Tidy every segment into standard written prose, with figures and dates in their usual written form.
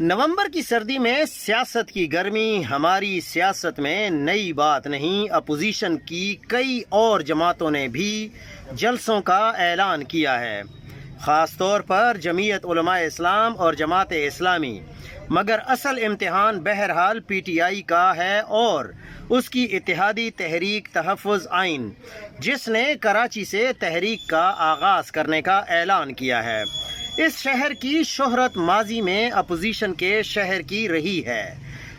نومبر کی سردی میں سیاست کی گرمی ہماری سیاست میں نئی بات نہیں۔ اپوزیشن کی کئی اور جماعتوں نے بھی جلسوں کا اعلان کیا ہے، خاص طور پر جمعیت علماء اسلام اور جماعت اسلامی، مگر اصل امتحان بہرحال پی ٹی آئی کا ہے اور اس کی اتحادی تحریک تحفظ آئین، جس نے کراچی سے تحریک کا آغاز کرنے کا اعلان کیا ہے۔ اس شہر کی شہرت ماضی میں اپوزیشن کے شہر کی رہی ہے۔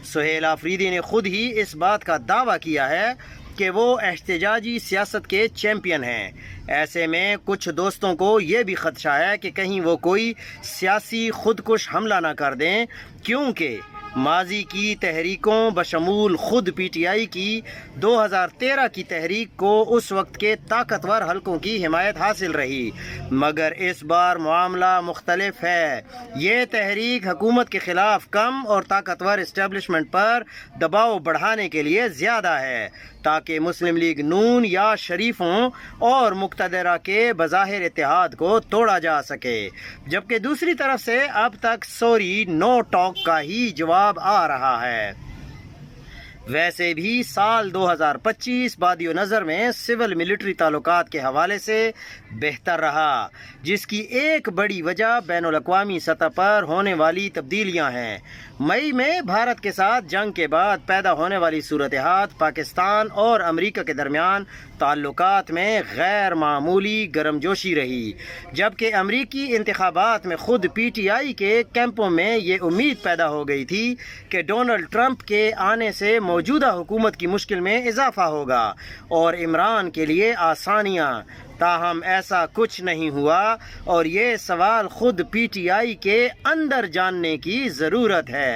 سہیل آفریدی نے خود ہی اس بات کا دعویٰ کیا ہے کہ وہ احتجاجی سیاست کے چیمپئن ہیں۔ ایسے میں کچھ دوستوں کو یہ بھی خدشہ ہے کہ کہیں وہ کوئی سیاسی خودکش حملہ نہ کر دیں، کیونکہ ماضی کی تحریکوں بشمول خود پی ٹی آئی کی 2013 کی تحریک کو اس وقت کے طاقتور حلقوں کی حمایت حاصل رہی، مگر اس بار معاملہ مختلف ہے۔ یہ تحریک حکومت کے خلاف کم اور طاقتور اسٹیبلشمنٹ پر دباؤ بڑھانے کے لیے زیادہ ہے، تاکہ مسلم لیگ نون یا شریفوں اور مقتدرہ کے بظاہر اتحاد کو توڑا جا سکے، جبکہ دوسری طرف سے اب تک سوری نو ٹاک کا ہی جواب آ رہا ہے۔ ویسے بھی سال 2025 بادی و نظر میں سول ملٹری تعلقات کے حوالے سے بہتر رہا، جس کی ایک بڑی وجہ بین الاقوامی سطح پر ہونے والی تبدیلیاں ہیں۔ مئی میں بھارت کے ساتھ جنگ کے بعد پیدا ہونے والی صورتحال پاکستان اور امریکہ کے درمیان تعلقات میں غیر معمولی گرم جوشی رہی، جبکہ امریکی انتخابات میں خود پی ٹی آئی کے کیمپوں میں یہ امید پیدا ہو گئی تھی کہ ڈونلڈ ٹرمپ کے آنے سے موجودہ حکومت کی مشکل میں اضافہ ہوگا اور عمران کے لیے آسانیاں، تاہم ایسا کچھ نہیں ہوا، اور یہ سوال خود پی ٹی آئی کے اندر جاننے کی ضرورت ہے۔